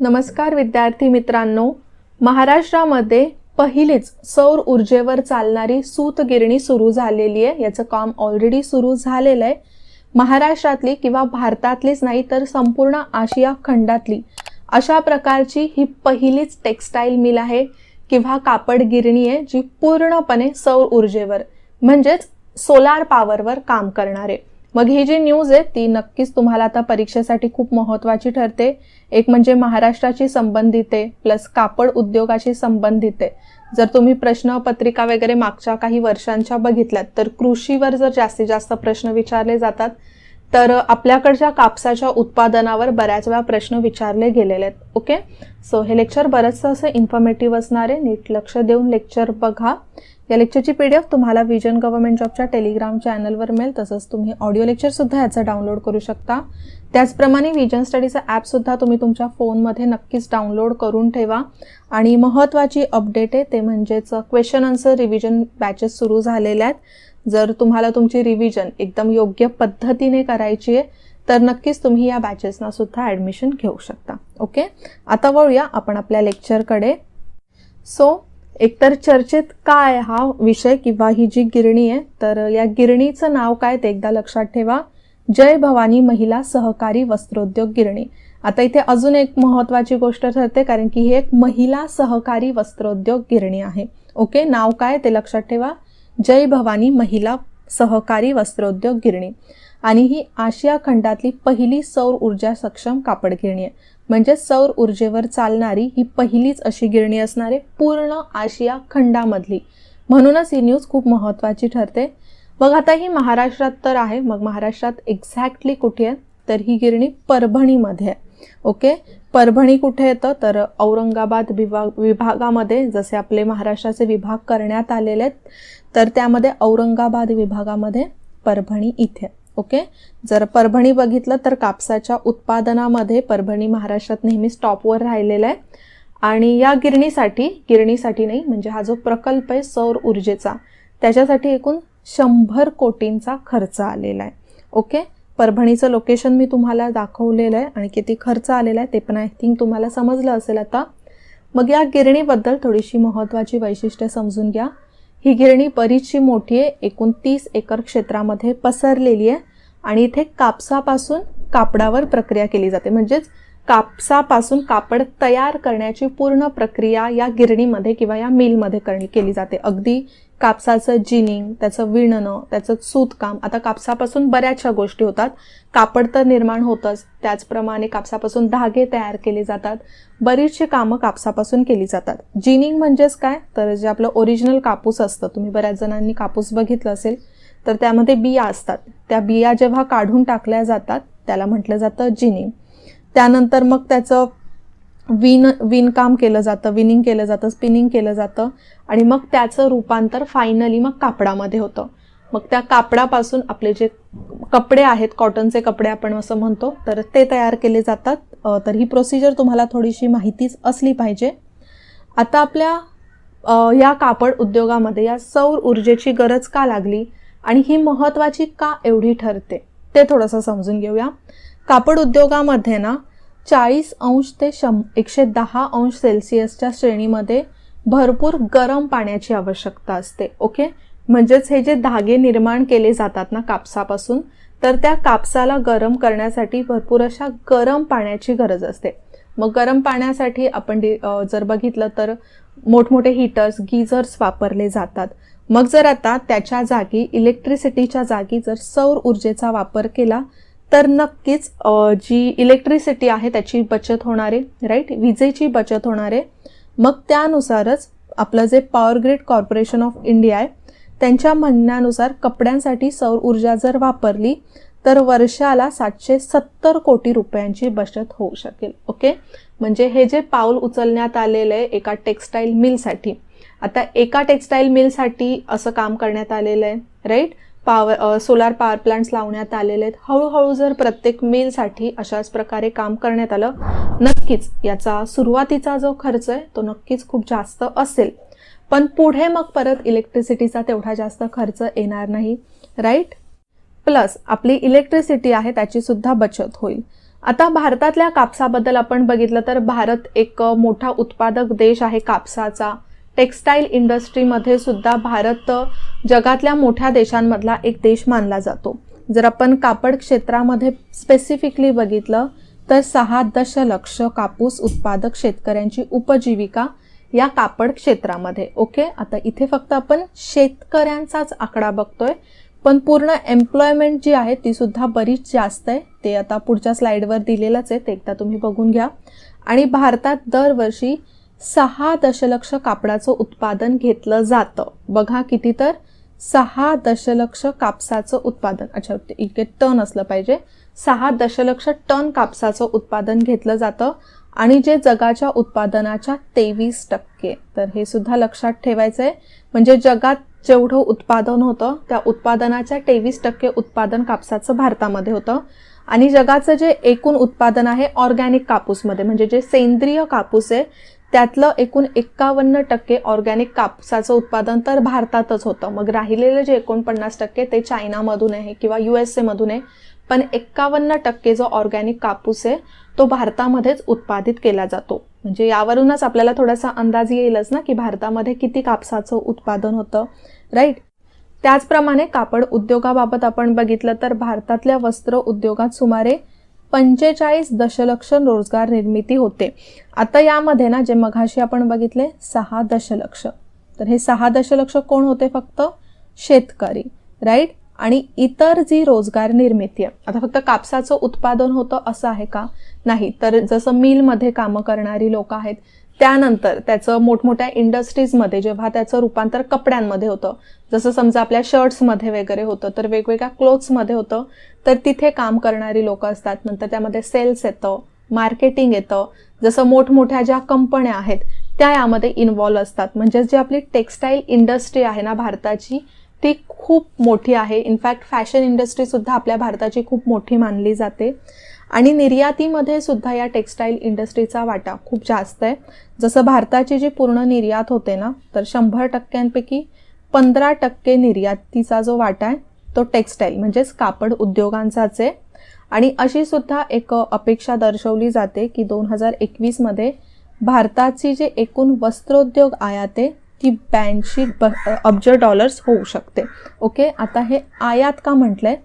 नमस्कार विद्यार्थी मित्रांनो, महाराष्ट्रामध्ये पहिलीच सौर ऊर्जेवर चालणारी सूत गिरणी सुरू झालेली आहे। याचं काम ऑलरेडी सुरू झालेलं आहे। महाराष्ट्रातली किंवा भारतातलीच नाही तर संपूर्ण आशिया खंडातली अशा प्रकारची ही पहिलीच टेक्सटाईल मिल आहे किंवा कापड गिरणी आहे जी पूर्णपणे सौर ऊर्जेवर म्हणजेच सोलार पॉवरवर काम करणार आहे। मग ही जी न्यूज आहे ती नक्कीच तुम्हाला आता परीक्षेसाठी खूप महत्त्वाची ठरते। एक म्हणजे महाराष्ट्राची संबंधित आहे प्लस कापड उद्योगाशी संबंधित आहे। जर तुम्ही प्रश्नपत्रिका वगैरे मागच्या काही वर्षांच्या बघितल्यात तर कृषीवर जर जास्तीत जास्त प्रश्न विचारले जातात तर आपल्याकडच्या कापसाच्या उत्पादनावर बऱ्याच वेळा प्रश्न विचारले गेलेले आहेत। ओके, सो हे लेक्चर बरंचसं असं इन्फॉर्मेटिव्ह असणार आहे। नीट लक्ष देऊन लेक्चर बघा। या लेक्चरची PDF तुम्हाला विजन गव्हर्नमेंट जॉबच्या टेलिग्राम चॅनलवर मिळेल। तसंच तुम्ही ऑडिओ लेक्चर सुद्धा याचं डाउनलोड करू शकता। त्याचप्रमाणे विजन स्टडीचं ॲप सुद्धा तुम्ही तुमच्या फोनमध्ये नक्कीच डाउनलोड करून ठेवा। आणि महत्त्वाची अपडेट आहे ते म्हणजेच क्वेश्चन आन्सर रिव्हिजन बॅचेस सुरू झालेल्या आहेत। जर तुम्हाला तुमची रिव्हिजन एकदम योग्य पद्धतीने करायची आहे तर नक्कीच तुम्ही या बॅचेसना सुद्धा ॲडमिशन घेऊ शकता। ओके, आता वळूया आपण आपल्या लेक्चरकडे। सो एकतर चर्चेत काय हा विषय किंवा ही जी गिरणी आहे तर या गिरणीचं नाव काय ते एकदा लक्षात ठेवा, जय भवानी महिला सहकारी वस्त्रोद्योग गिरणी। आता इथे अजून एक महत्त्वाची गोष्ट ठरते कारण की ही एक महिला सहकारी वस्त्रोद्योग गिरणी आहे। ओके, नाव काय ते लक्षात ठेवा, जय भवानी महिला सहकारी वस्त्रोद्योग गिरणी। आणि ही आशिया खंडातली पहिली सौर ऊर्जा सक्षम कापड गिरणी आहे। म्हणजे सौर ऊर्जेवर चालणारी ही पहिलीच अशी गिरणी असणार आहे पूर्ण आशिया खंडामधली। म्हणूनच ही न्यूज खूप महत्त्वाची ठरते। मग आता ही महाराष्ट्रात तर आहे, मग महाराष्ट्रात एक्झॅक्टली कुठे आहे तर ही गिरणी परभणीमध्ये आहे। ओके, परभणी कुठे येतं तर औरंगाबाद विभागामध्ये जसे आपले महाराष्ट्राचे विभाग करण्यात आलेले आहेत तर त्यामध्ये औरंगाबाद विभागामध्ये परभणी इथे। ओके, जर परभणी बघितलं तर कापसाच्या उत्पादनामध्ये परभणी महाराष्ट्रात नेहमी टॉपवर राहिलेला आहे। आणि या गिरणीसाठी नाही म्हणजे हा जो प्रकल्प आहे सौर ऊर्जेचा त्याच्यासाठी एकूण 100 कोटींचा खर्च आलेला आहे। ओके, परभणीचं लोकेशन मी तुम्हाला दाखवलेलं आहे आणि किती खर्च आलेला आहे ते पण आय थिंक तुम्हाला समजलं असेल आता। मग या गिरणीबद्दल थोडीशी महत्त्वाची वैशिष्ट्ये समजून घ्या। ही गिरणी बरीचशी मोठी आहे, एकूण 30 एकर क्षेत्रामध्ये पसरलेली आहे आणि इथे कापसापासून कापडावर प्रक्रिया केली जाते। म्हणजेच कापसापासून कापड तयार करण्याची पूर्ण प्रक्रिया या गिरणीमध्ये किंवा या मिलमध्ये केली जाते। अगदी कापसाचं जिनिंग, त्याचं विणणं, त्याचं सूतकाम। आता कापसापासून बऱ्याचशा गोष्टी होतात, कापड तर निर्माण होतंच, त्याचप्रमाणे कापसापासून धागे तयार केले जातात, बरीचशी कामं कापसापासून केली जातात। जिनिंग म्हणजेच काय तर जे आपलं ओरिजिनल कापूस असतं, तुम्ही बऱ्याच जणांनी कापूस बघितलं असेल तर त्यामध्ये बिया असतात, त्या बिया जेव्हा काढून टाकल्या जातात त्याला म्हटलं जातं जिनिंग। त्यानंतर मग त्याचं विणकाम केलं जातं, विनिंग केलं जातं, स्पिनिंग केलं जातं आणि मग त्याचं रूपांतर फायनली मग कापडामध्ये होतं। मग त्या कापडापासून आपले जे कपडे आहेत, कॉटनचे कपडे आपण असं म्हणतो, तर ते तयार केले जातात। तर ही प्रोसिजर तुम्हाला थोडीशी माहितीच असली पाहिजे। आता आपल्या या कापड उद्योगामध्ये या सौर ऊर्जेची गरज का लागली आणि ही महत्त्वाची का एवढी ठरते ते थोडंसं समजून घेऊया। कापड उद्योगामध्ये ना 40 अंश ते 110 अंश सेल्सिअसच्या श्रेणीमध्ये भरपूर गरम पाण्याची आवश्यकता असते। ओके, म्हणजेच हे जे धागे निर्माण केले जातात ना कापसापासून तर त्या कापसाला गरम करण्यासाठी भरपूर अशा गरम पाण्याची गरज असते। मग गरम पाण्यासाठी आपण जर बघितलं तर मोठमोठे हीटर्स, गीझर्स वापरले जातात। मग जर आता त्याच्या जागी इलेक्ट्रिसिटीच्या जागी जर सौर ऊर्जेचा वापर केला तर नक्कीच जी इलेक्ट्रिसिटी आहे त्याची बचत होणार आहे, राईट, विजेची बचत होणार आहे। मग त्यानुसारच आपलं जे power grid corporation of India आहे त्यांच्या म्हणण्यानुसार कपड्यांसाठी सौर ऊर्जा जर वापरली तर वर्षाला 770 कोटी रुपयांची बचत होऊ शकेल। ओके, म्हणजे हे जे पाऊल उचलण्यात आलेलं आहे एका टेक्सटाईल मिलसाठी, आता एका टेक्सटाईल मिलसाठी असं काम करण्यात आलेलं आहे, राईट, सोलार पॉवर प्लांट्स लावण्यात आलेले आहेत। हळूहळू जर प्रत्येक मिलसाठी अशाच प्रकारे काम करण्यात आलं नक्कीच याचा सुरुवातीचा जो खर्च आहे तो नक्कीच खूप जास्त असेल, पण पुढे मग परत इलेक्ट्रिसिटीचा तेवढा जास्त खर्च येणार नाही, राईट। प्लस आपली इलेक्ट्रिसिटी आहे त्याची सुद्धा बचत होईल। आता भारतातल्या कापसाबद्दल आपण बघितलं तर भारत एक मोठा उत्पादक देश आहे कापसाचा. टेक्स्टाईल इंडस्ट्रीमध्ये सुद्धा भारत जगातल्या मोठ्या देशांमधला एक देश मानला जातो. जर आपण कापड क्षेत्रामध्ये स्पेसिफिकली बघितलं तर 6 दशलक्ष कापूस उत्पादक शेतकऱ्यांची उपजीविका या कापड क्षेत्रामध्ये. ओके, आता इथे फक्त आपण शेतकऱ्यांचाच आकडा बघतोय, पण पूर्ण एम्प्लॉयमेंट जी आहे ती सुद्धा बरीच जास्त आहे. ते आता पुढच्या स्लाइडवर दिलेलंच आहे, ते एकदा तुम्ही बघून घ्या. आणि भारतात दरवर्षी 6 दशलक्ष कापडाचं उत्पादन घेतलं जातं. बघा किती, तर 6 दशलक्ष कापसाचं उत्पादन. अच्छा, इथे टन असलं पाहिजे. 6 दशलक्ष टन कापसाचं उत्पादन घेतलं जातं आणि जे जगाच्या उत्पादनाच्या 23%. तर हे सुद्धा लक्षात ठेवायचं आहे. म्हणजे जगात जेवढं उत्पादन होतं त्या उत्पादनाच्या 23% उत्पादन कापसाचं भारतामध्ये होतं. आणि जगाचं जे एकूण उत्पादन आहे ऑर्गॅनिक कापूसमध्ये, म्हणजे जे सेंद्रिय कापूस आहे त्यातलं एकूण 51% ऑर्गॅनिक कापसाचं उत्पादन तर भारतातच होतं. मग राहिलेलं जे 49% ते चायनामधून आहे किंवा USA मधून आहे. पण 51% जो ऑर्गॅनिक कापूस आहे तो भारतामध्येच उत्पादित केला जातो. म्हणजे यावरूनच आपल्याला थोडासा अंदाज येईलच ना की भारतामध्ये किती कापसाचं उत्पादन होतं, राईट. त्याचप्रमाणे कापड उद्योगाबाबत आपण बघितलं तर भारतातल्या वस्त्र उद्योगात सुमारे 45 दशलक्ष रोजगार निर्मिती होते. आता यामध्ये ना जे मघाशी आपण बघितले 6 दशलक्ष, तर हे 6 दशलक्ष कोण होते? फक्त शेतकरी, राईट. आणि इतर जी रोजगार निर्मिती आहे, आता फक्त कापसाचं उत्पादन होतं असं आहे का? नाही. तर जसं मिलमध्ये कामं करणारी लोक आहेत, त्यानंतर त्याचं मोठमोठ्या इंडस्ट्रीजमध्ये जेव्हा त्याचं रूपांतर कपड्यांमध्ये होतं, जसं समजा आपल्या शर्ट्समध्ये वगैरे होतं, तर वेगवेगळ्या क्लोथ्समध्ये होतं, तर तिथे काम करणारी लोक असतात. नंतर त्यामध्ये सेल्स येतं, मार्केटिंग येतं. जसं मोठमोठ्या ज्या कंपन्या आहेत त्या यामध्ये इन्व्हॉल्व असतात. म्हणजे जी आपली टेक्स्टाईल इंडस्ट्री आहे ना भारताची, ती खूप मोठी आहे. इनफॅक्ट फॅशन इंडस्ट्रीसुद्धा आपल्या भारताची खूप मोठी मानली जाते. आणि निर्यातीमध्ये सुद्धा या टेक्स्टाईल इंडस्ट्रीचा वाटा खूप जास्त आहे. जसं भारताची जी पूर्ण निर्यात होते ना, तर 100%पैकी 15% निर्यातीचा जो वाटा आहे तो टेक्स्टाईल म्हणजेच कापड उद्योगांचाच आहे. आणि अशी सुद्धा एक अपेक्षा दर्शवली जाते की 2021 मध्ये भारताची जे एकूण वस्त्रोद्योग आयात आहे ती 82 अब्ज डॉलर्स होऊ शकते. ओके, आता हे आयात का म्हटलंय?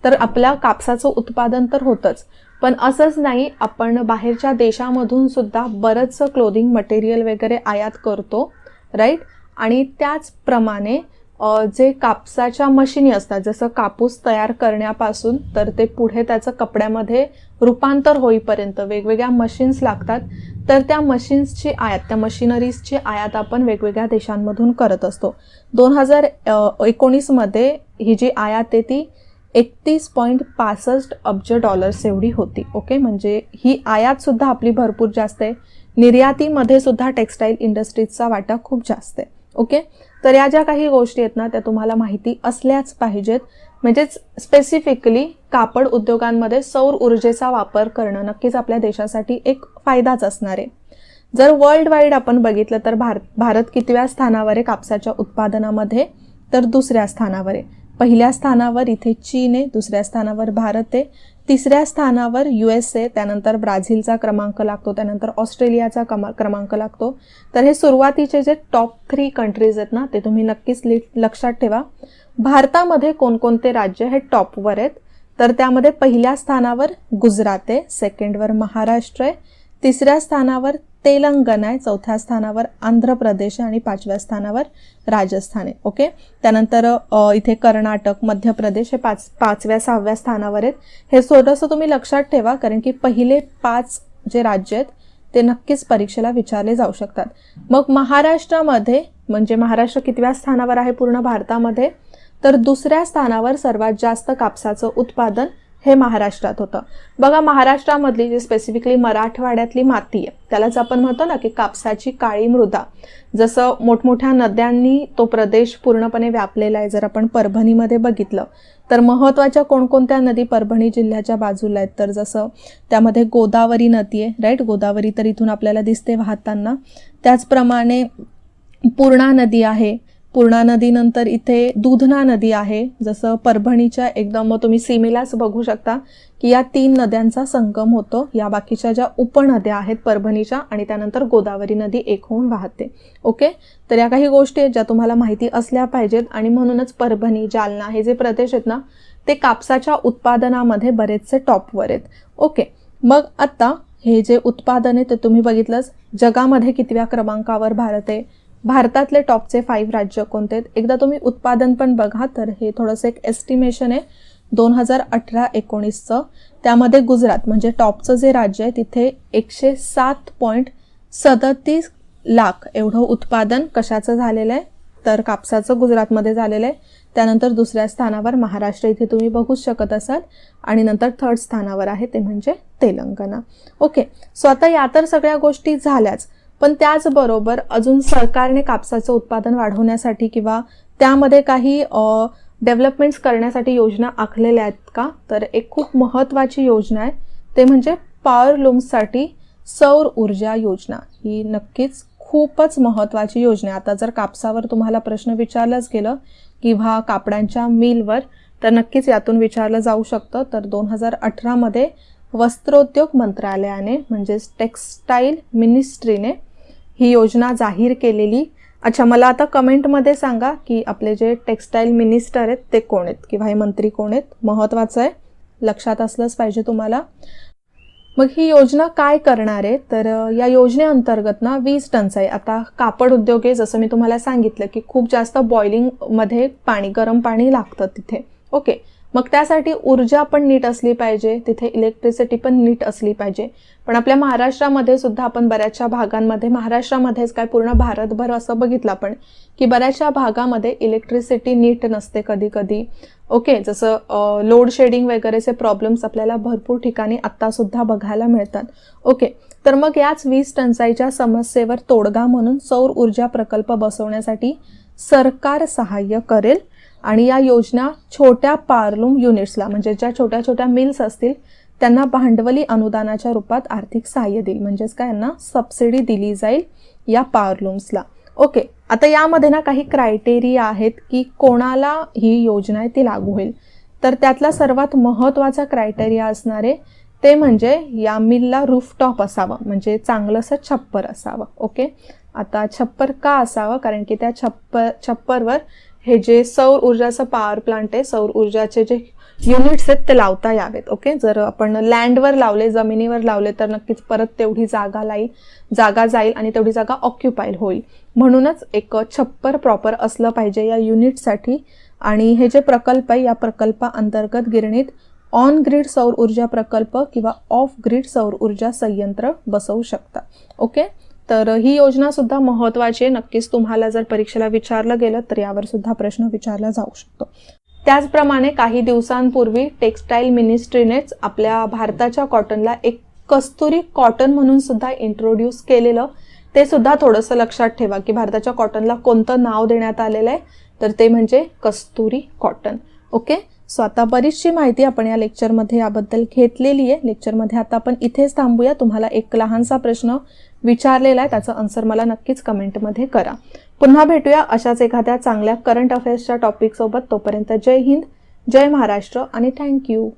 तर आपल्या कापसाचं उत्पादन तर होतंच, पण असंच नाही, आपण बाहेरच्या देशामधून सुद्धा बरंचसं क्लोदिंग मटेरियल वगैरे आयात करतो, राईट. आणि त्याचप्रमाणे जे कापसाच्या मशिनी असतात, जसं कापूस तयार करण्यापासून तर ते पुढे त्याचं कपड्यामध्ये रूपांतर होईपर्यंत वेगवेगळ्या मशीन्स लागतात. तर त्या मशीन्सची आयात, त्या मशिनरीजची आयात आपण वेगवेगळ्या देशांमधून करत असतो. 2019 मध्ये ही जी आयात आहे ती 31.65 अब्ज डॉलर्स एवढी होती. ओके, म्हणजे ही आयात सुद्धा आपली भरपूर जास्त आहे. निर्यातीमध्ये सुद्धा टेक्स्टाईल इंडस्ट्रीजचा वाटा खूप जास्त आहे. ओके, तर या ज्या काही गोष्टी आहेत ना त्या तुम्हाला माहिती असल्याच पाहिजेत. म्हणजेच स्पेसिफिकली कापड उद्योगांमध्ये सौर ऊर्जेचा वापर करणं नक्कीच आपल्या देशासाठी एक फायदाच असणार आहे. जर वर्ल्ड वाईड आपण बघितलं तर भारत कितव्या स्थानावर आहे कापसाच्या उत्पादनामध्ये? तर 2ऱ्या स्थानावर आहे. पहिल्या स्थानावर इथे चीन आहे, 2ऱ्या स्थानावर भारत आहे, 3ऱ्या स्थानावर USA, त्यानंतर ब्राझीलचा क्रमांक लागतो, त्यानंतर ऑस्ट्रेलियाचा क्रमांक लागतो. तर हे सुरुवातीचे जे टॉप 3 कंट्रीज आहेत ना ते तुम्ही नक्कीच लक्षात ठेवा. भारतामध्ये कोणकोणते राज्य हे टॉपवर आहेत? तर त्यामध्ये पहिल्या स्थानावर गुजरात आहे, सेकंडवर महाराष्ट्र आहे, 3ऱ्या स्थानावर तेलंगणा आहे, 4थ्या स्थानावर आंध्र प्रदेश आणि 5व्या स्थानावर राजस्थान आहे. ओके, त्यानंतर इथे कर्नाटक, मध्य प्रदेश हे 5व्या 6व्या स्थानावर आहेत. हे थोडंसं तुम्ही लक्षात ठेवा, कारण की पहिले 5 जे राज्य आहेत ते नक्कीच परीक्षेला विचारले जाऊ शकतात. मग महाराष्ट्रामध्ये, म्हणजे महाराष्ट्र कितव्या स्थानावर आहे पूर्ण भारतामध्ये? तर 2ऱ्या स्थानावर सर्वात जास्त कापसाचं उत्पादन हे महाराष्ट्रात होतं. बघा, महाराष्ट्रामधली जी स्पेसिफिकली मराठवाड्यातली माती आहे त्यालाच आपण म्हणतो ना की कापसाची काळी मृदा. जसं मोठमोठ्या नद्यांनी तो प्रदेश पूर्णपणे व्यापलेला आहे. जर आपण परभणीमध्ये बघितलं तर महत्त्वाच्या कोणकोणत्या नदी परभणी जिल्ह्याच्या बाजूला आहेत? तर जसं त्यामध्ये गोदावरी नदी आहे, राईट. गोदावरी तर इथून आपल्याला दिसते वाहताना. त्याचप्रमाणे पूर्णा नदी आहे, पूर्णा नदीनंतर इथे दुधना नदी आहे. जसं परभणीच्या एकदम मग तुम्ही सीमेलाच बघू शकता की या 3 नद्यांचा संगम होतो. या बाकीच्या ज्या उपनद्या आहेत परभणीच्या आणि त्यानंतर गोदावरी नदी एक होऊन वाहते. ओके, तर या काही गोष्टी आहेत ज्या तुम्हाला माहिती असल्या पाहिजेत आणि म्हणूनच परभणी, जालना हे जे प्रदेश आहेत ना ते कापसाच्या उत्पादनामध्ये बरेचसे टॉपवर आहेत. ओके, मग आता हे जे उत्पादन आहे ते तुम्ही बघितलंच. जगामध्ये कितव्या क्रमांकावर भारत आहे, भारतातले टॉपचे 5 राज्य कोणते आहेत. एकदा तुम्ही उत्पादन पण बघा. तर हे थोडंसं एक एस्टिमेशन आहे 2018-19चं. त्यामध्ये गुजरात म्हणजे टॉपचं जे राज्य आहे तिथे 107.37 लाख एवढं उत्पादन कशाचं झालेलं आहे, तर कापसाचं गुजरातमध्ये झालेलं आहे. त्यानंतर दुसऱ्या स्थानावर महाराष्ट्र इथे तुम्ही बघू शकत असाल आणि नंतर 3rd स्थानावर आहे ते म्हणजे तेलंगणा. ओके, सो आता या तर सगळ्या गोष्टी झाल्याच, पण त्याचबरोबर अजून सरकारने कापसाचं उत्पादन वाढवण्यासाठी किंवा त्यामध्ये काही डेव्हलपमेंट्स करण्यासाठी योजना आखलेल्या आहेत का, तर एक खूप महत्त्वाची योजना आहे ते म्हणजे पॉवर लूम्ससाठी सौर ऊर्जा योजना. ही नक्कीच खूपच महत्त्वाची योजना आहे. आता जर कापसावर तुम्हाला प्रश्न विचारलाच गेलं किंवा कापडांच्या मिलवर, तर नक्कीच यातून विचारलं जाऊ शकतं. तर 2018मध्ये वस्त्रोद्योग मंत्रालयाने म्हणजेच टेक्स्टाईल मिनिस्ट्रीने ही योजना जाहीर केलेली. अच्छा, मला आता कमेंटमध्ये सांगा की आपले जे टेक्स्टाईल मिनिस्टर आहेत ते कोण आहेत किंवा हे मंत्री कोण आहेत. महत्त्वाचं आहे, लक्षात असलंच पाहिजे तुम्हाला. मग ही योजना काय करणार आहे, तर या योजनेअंतर्गत ना वीज टंचाई. आता कापड उद्योग आहे, जसं मी तुम्हाला सांगितलं की खूप जास्त बॉइलिंगमध्ये गरम पाणी लागतं तिथे. ओके, मग त्यासाठी ऊर्जा पण नीट असली पाहिजे, तिथे इलेक्ट्रिसिटी पण नीट असली पाहिजे. पण आपल्या महाराष्ट्रामध्ये सुद्धा आपण बऱ्याचशा भागांमध्ये, महाराष्ट्रामध्येच काय पूर्ण भारतभर असं बघितलं आपण की बऱ्याचशा भागामध्ये इलेक्ट्रिसिटी नीट नसते कधी कधी. ओके, जसं लोड शेडिंग वगैरेचे प्रॉब्लेम्स आपल्याला भरपूर ठिकाणी आत्तासुद्धा बघायला मिळतात. ओके, तर मग याच वीज टंचाईच्या समस्येवर तोडगा म्हणून सौर ऊर्जा प्रकल्प बसवण्यासाठी सरकार सहाय्य करेल आणि या योजना छोट्या पॉवरलूम युनिट्सला म्हणजे ज्या छोट्या छोट्या मिल्स असतील त्यांना भांडवली अनुदानाच्या रूपात आर्थिक सहाय्य देईल. म्हणजेच काय, यांना सबसिडी दिली जाईल या पॉवरलूम्सला. ओके, आता यामध्ये ना काही क्रायटेरिया आहेत की कोणाला ही योजना आहे ती लागू होईल. तर त्यातला सर्वात महत्त्वाचा क्रायटेरिया असणार आहे ते म्हणजे या मिलला रूफटॉप असावं, म्हणजे चांगलंसं छप्पर असावं. ओके, आता छप्पर का असावं, कारण की त्या छप्परवर हे जे सौर ऊर्जाचं पॉवर प्लांट आहे, सौर ऊर्जाचे जे युनिट्स आहेत ते लावता यावेत. ओके, जर आपण लँडवर लावले, जमिनीवर लावले तर नक्कीच परत तेवढी जागा जाईल आणि तेवढी जागा ऑक्युपाईल होईल. म्हणूनच एक छप्पर प्रॉपर असलं पाहिजे या युनिटसाठी. आणि हे जे प्रकल्प आहे या प्रकल्पाअंतर्गत गिरणीत ऑन ग्रीड सौर ऊर्जा प्रकल्प किंवा ऑफ ग्रीड सौर ऊर्जा संयंत्र बसवू शकता. ओके, तर ही योजना सुद्धा महत्त्वाची आहे. नक्कीच तुम्हाला जर परीक्षेला विचारलं गेलं तर यावर सुद्धा प्रश्न विचारला जाऊ शकतो. त्याचप्रमाणे काही दिवसांपूर्वी टेक्स्टाईल मिनिस्ट्रीनेच आपल्या भारताच्या कॉटनला एक कस्तुरी कॉटन म्हणून सुद्धा इंट्रोड्यूस केलेलं. ते सुद्धा थोडंसं लक्षात ठेवा की भारताच्या कॉटनला कोणतं नाव देण्यात आलेलं आहे, तर ते म्हणजे कस्तुरी कॉटन. ओके, सो आता बरीचशी माहिती आपण या लेक्चरमध्ये याबद्दल घेतलेली आहे. लेक्चरमध्ये आता आपण इथेच थांबूया. तुम्हाला एक लहानसा प्रश्न विचारलेला आहे, त्याचं आन्सर मला नक्कीच कमेंटमध्ये करा. पुन्हा भेटूया अशाच एखाद्या चांगल्या करंट अफेअर्सच्या टॉपिकसोबत. तोपर्यंत जय हिंद, जय महाराष्ट्र आणि थँक्यू.